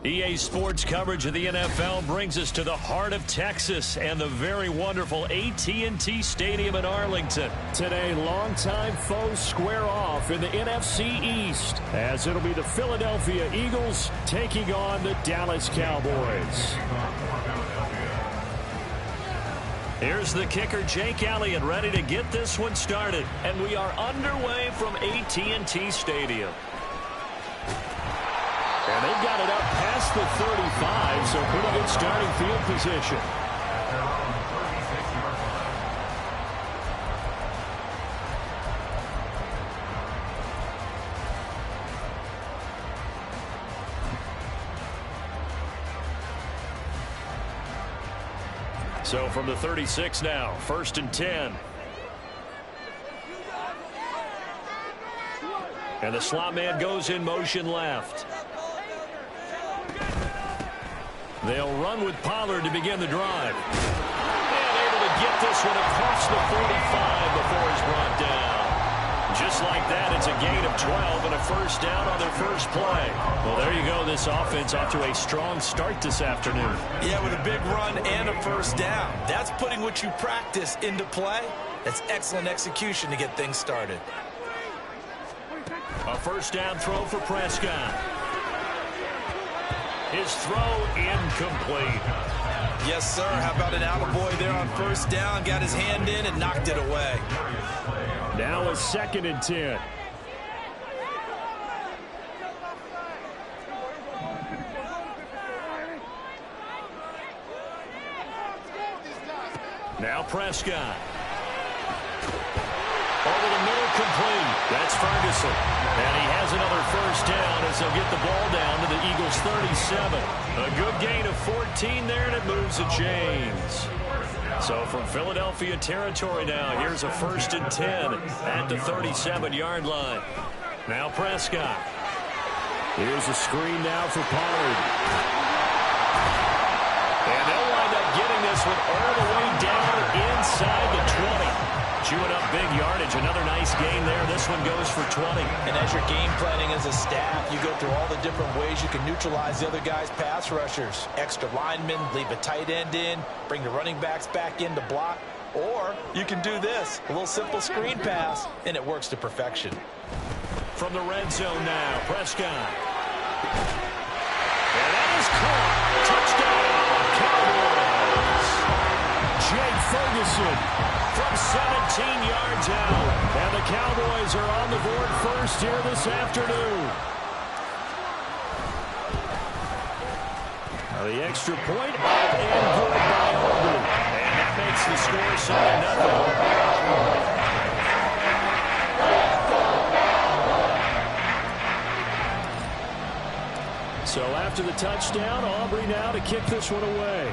EA Sports coverage of the NFL brings us to the heart of Texas and the very wonderful AT&T Stadium in Arlington. Today, longtime foes square off in the NFC East as it'll be the Philadelphia Eagles taking on the Dallas Cowboys. Here's the kicker, Jake Elliott, ready to get this one started. And we are underway from AT&T Stadium. And they've got it up past the 35, so pretty good starting field position. So from the 36 now, 1st and 10. And the slot man goes in motion left. They'll run with Pollard to begin the drive. And able to get this one across the 45 before he's brought down. Just like that, it's a gain of 12 and a first down on their first play. Well, there you go. This offense off to a strong start this afternoon. Yeah, with a big run and a first down. That's putting what you practice into play. That's excellent execution to get things started. A first down throw for Prescott. His throw incomplete. Yes, sir. How about an attaboy there on first down? Got his hand in and knocked it away. Now a 2nd and 10. Now Prescott. Over the middle, complete. That's Ferguson. And he has another first down as they'll get the ball down to the Eagles' 37. A good gain of 14 there, and it moves the chains. So from Philadelphia territory now, here's a 1st and 10 at the 37-yard line. Now Prescott. Here's a screen now for Pollard. And they'll wind up getting this one all the way down inside the 20. Chewing up big yardage. Another nice gain there. This one goes for 20. And as you're game planning as a staff, you go through all the different ways you can neutralize the other guy's pass rushers. Extra linemen, leave a tight end in, bring the running backs back in to block. Or you can do this, a little simple screen pass, and it works to perfection. From the red zone now, Prescott. And that is caught. Touchdown, Cowboys. Jake Ferguson from 17 yards out. And the Cowboys are on the board first here this afternoon. Now the extra point up and good by Auburn. And that makes the score 7-0. So after the touchdown, Aubrey now to kick this one away.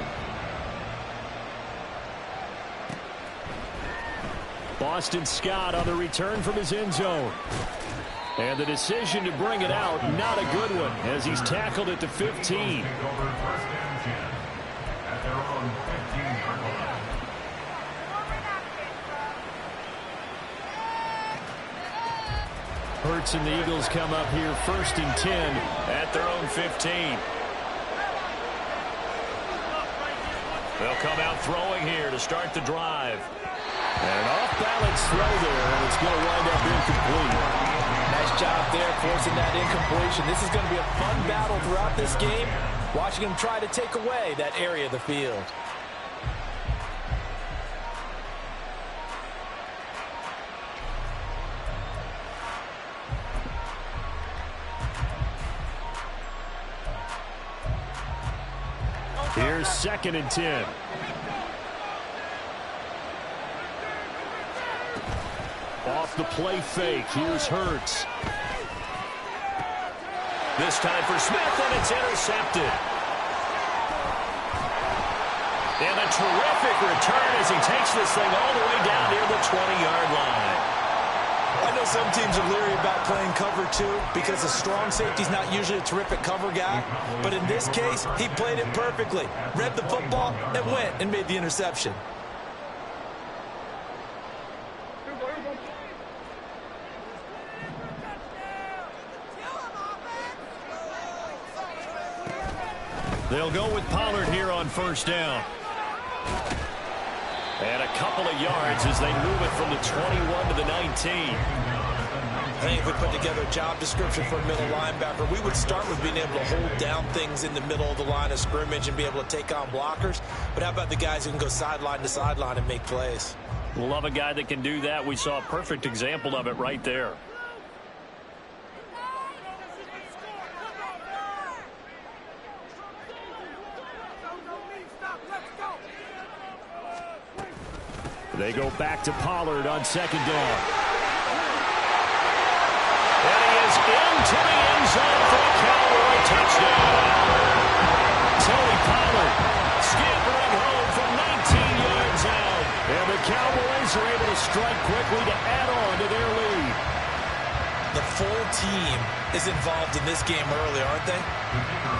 Boston Scott on the return from his end zone. And the decision to bring it out, not a good one, as he's tackled at the 15. Hurts and the Eagles come up here 1st and 10 at their own 15. They'll come out throwing here to start the drive. And an off-balance throw there, and it's going to wind up incomplete. Nice job there forcing that incompletion. This is going to be a fun battle throughout this game, watching him try to take away that area of the field. Here's 2nd and 10. Off the play fake. Here's Hurts. This time for Smith, and it's intercepted. And a terrific return as he takes this thing all the way down near the 20-yard line. I know some teams are leery about playing cover 2 because a strong safety's not usually a terrific cover guy. But in this case, he played it perfectly. Read the football and went and made the interception. They'll go with Pollard here on first down. And a couple of yards as they move it from the 21 to the 19. I think if we put together a job description for a middle linebacker, we would start with being able to hold down things in the middle of the line of scrimmage and be able to take on blockers. But how about the guys who can go sideline to sideline and make plays? Love a guy that can do that. We saw a perfect example of it right there. They go back to Pollard on second down. And he is into the end zone for a Cowboy touchdown. Tony Pollard scampering home from 19 yards out. And the Cowboys are able to strike quickly to add on to their lead. The full team is involved in this game early, aren't they?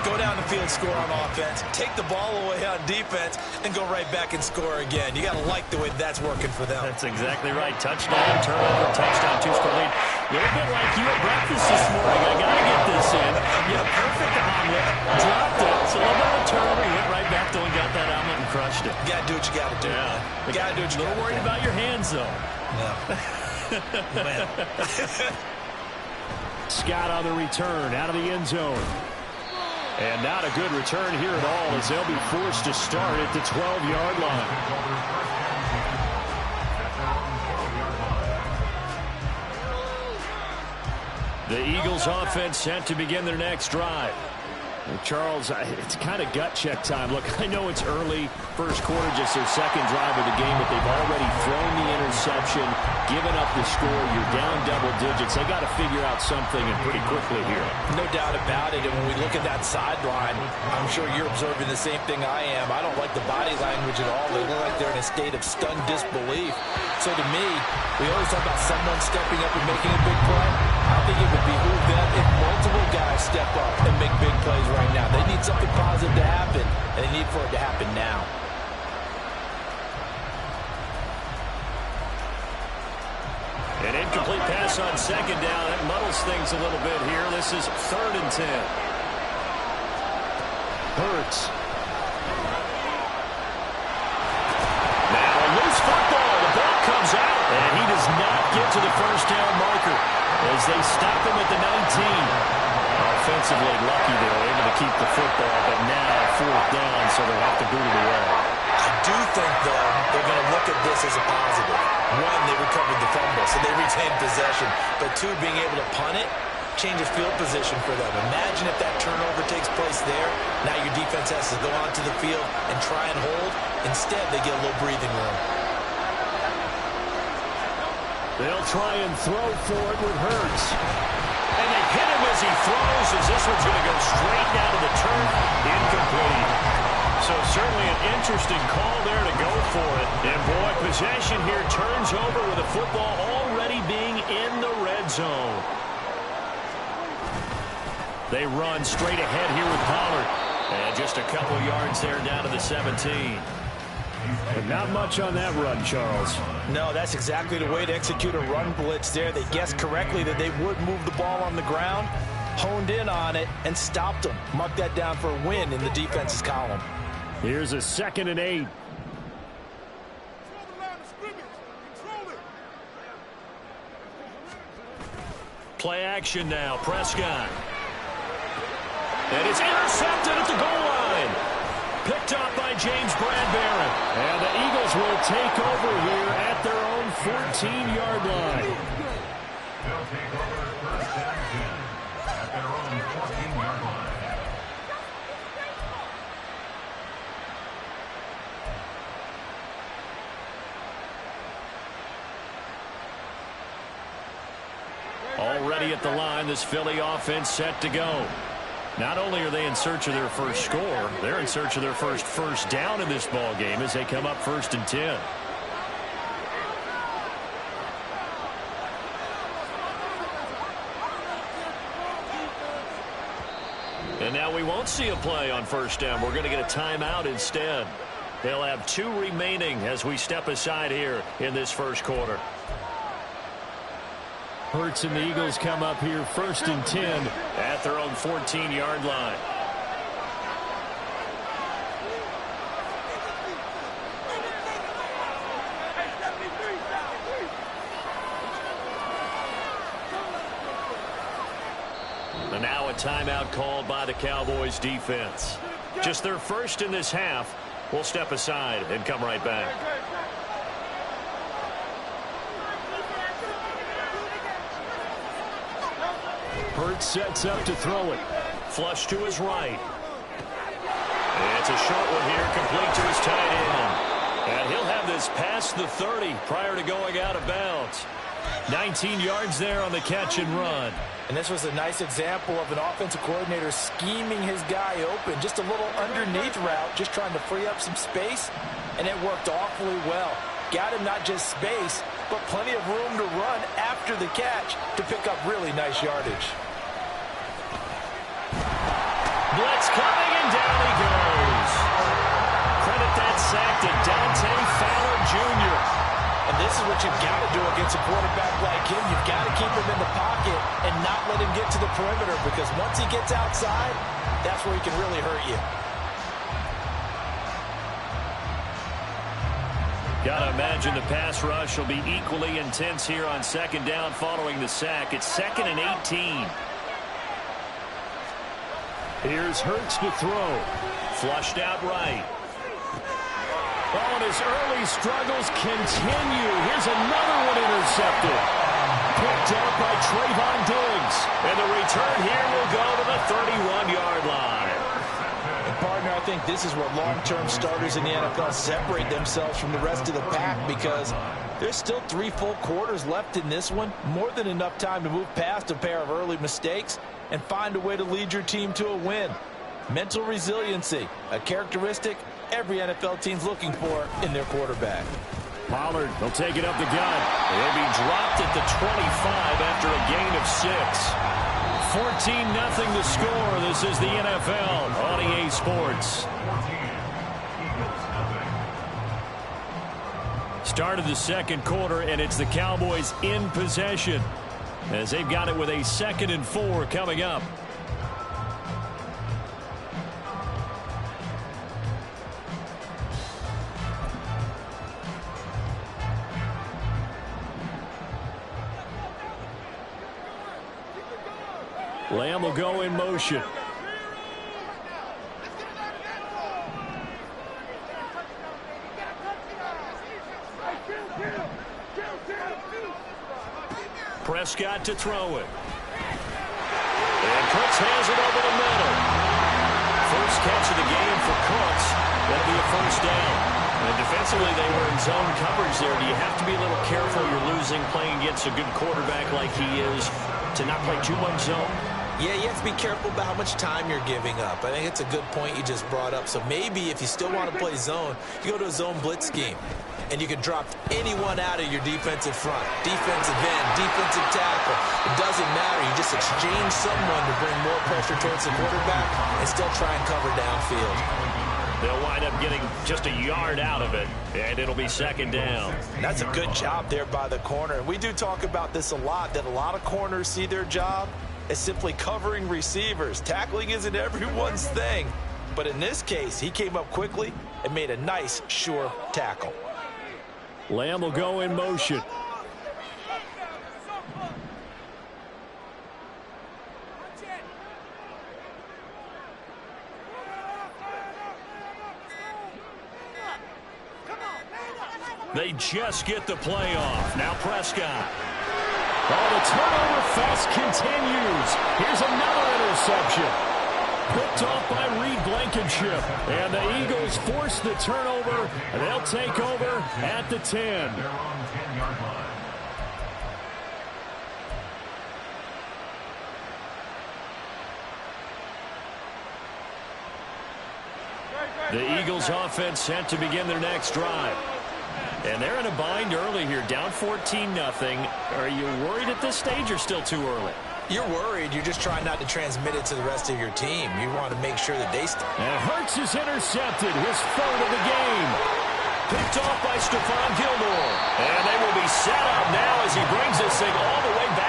Go down the field, score on offense, take the ball away on defense, and go right back and score again. You got to like the way that's working for them. That's exactly right. Touchdown, turnover, touchdown, two-score lead. A little bit like you at breakfast this morning. I got to get this in. Yeah, perfect omelet. Dropped it. It's a little bit of a turnover. You went right back to and got that omelet and crushed it. You got to do what you got to do. Yeah. You got to do what you got to do. A little worried about your hands, though. Yeah. Man. Scott on the return out of the end zone. And not a good return here at all as they'll be forced to start at the 12-yard line. The Eagles offense set to begin their next drive. And Charles, it's kind of gut check time. Look, I know it's early, first quarter, just their second drive of the game, but they've already thrown the interception, given up the score. You're down double digits. They got to figure out something and pretty quickly here. No doubt about it. And when we look at that sideline, I'm sure you're observing the same thing I am. I don't like the body language at all. They look like they're in a state of stunned disbelief. So to me, we always talk about someone stepping up and making a big play. I think it would behoove them if multiple guys step up and make big plays right now. They need something positive to happen, and they need for it to happen now. An incomplete pass on second down. That muddles things a little bit here. This is 3rd and 10. Hurts. Now a loose football. The ball comes out, and he does not get to the first down marker as they stop him at the 19. Offensively lucky they were able to keep the football, but now 4th down, so they'll have to boot it away. I do think, though, they're going to look at this as a positive. One, they recovered the fumble, so they retained possession. But two, being able to punt it changes field position for them. Imagine if that turnover takes place there. Now your defense has to go onto the field and try and hold. Instead, they get a little breathing room. They'll try and throw for it with Hurts. And they hit him as he throws, as this one's going to go straight down to the turf. Incomplete. So certainly an interesting call there to go for it. And boy, possession here turns over with the football already being in the red zone. They run straight ahead here with Pollard. And just a couple yards there down to the 17. But not much on that run, Charles. No, that's exactly the way to execute a run blitz there. They guessed correctly that they would move the ball on the ground, honed in on it, and stopped them. Mark that down for a win in the defense's column. Here's a 2nd and 8. Play action now, Prescott. And it's intercepted at the goal line. Picked up by James Bradbury. And the Eagles will take over here at their own 14-yard line. They'll take over first and 10 at their own 14-yard line. Already at the line, this Philly offense set to go. Not only are they in search of their first score, they're in search of their first down in this ball game as they come up 1st and 10. And now we won't see a play on 1st down. We're going to get a timeout instead. They'll have 2 remaining as we step aside here in this first quarter. Hurts and the Eagles come up here 1st and 10 at their own 14-yard line. And now a timeout called by the Cowboys defense. Just their first in this half. We'll step aside and come right back. Hurts sets up to throw it. Flush to his right. It's a short one here, complete to his tight end. And he'll have this past the 30 prior to going out of bounds. 19 yards there on the catch and run. And this was a nice example of an offensive coordinator scheming his guy open. Just a little underneath route, just trying to free up some space. And it worked awfully well. Got him not just space, but plenty of room to run after the catch to pick up really nice yardage. Blitz coming, and down he goes. Credit that sack to Dante Fowler Jr. And this is what you've got to do against a quarterback like him. You've got to keep him in the pocket and not let him get to the perimeter, because once he gets outside, that's where he can really hurt you. Gotta imagine the pass rush will be equally intense here on second down following the sack. It's 2nd and 18. Here's Hurts to throw. Flushed out right. Oh, and his early struggles continue. Here's another one intercepted. Picked up by Trayvon Diggs. And the return here will go to the 31-yard line. And partner, I think this is where long-term starters in the NFL separate themselves from the rest of the pack, because there's still 3 full quarters left in this one. More than enough time to move past a pair of early mistakes and find a way to lead your team to a win. Mental resiliency, a characteristic every NFL team's looking for in their quarterback. Pollard will take it up the gut. He'll be dropped at the 25 after a gain of 6. 14-0 the score. This is the NFL on EA Sports. Start of the second quarter, and it's the Cowboys in possession, as they've got it with a 2nd and 4 coming up. Lamb will go in motion. Prescott to throw it. And Cooks has it over the middle. First catch of the game for Cooks. That'll be a first down. And defensively, they were in zone coverage there. Do you have to be a little careful? You're losing playing against a good quarterback like he is to not play too much zone? Yeah, you have to be careful about how much time you're giving up. I think it's a good point you just brought up. So maybe if you still want to play zone, you go to a zone blitz scheme. And you can drop anyone out of your defensive front. Defensive end, defensive tackle. It doesn't matter. You just exchange someone to bring more pressure towards the quarterback and still try and cover downfield. They'll wind up getting just a yard out of it, and it'll be 2nd down. That's a good job there by the corner. We do talk about this a lot, that a lot of corners see their job as simply covering receivers. Tackling isn't everyone's thing. But in this case, he came up quickly and made a nice, sure tackle. Lamb will go in motion. They just get the play off. Now Prescott. Oh, the turnover fest continues. Here's another interception. Picked off by Reed Blankenship. And the Eagles force the turnover, and they'll take over at the 10. The Eagles offense set to begin their next drive. And they're in a bind early here, down 14-0. Are you worried at this stage or still too early? You're worried. You're just trying not to transmit it to the rest of your team. You want to make sure that they stay. And Hurts is intercepted, his 3rd of the game. Picked off by Stephon Gilmore. And they will be set up now as he brings this thing all the way back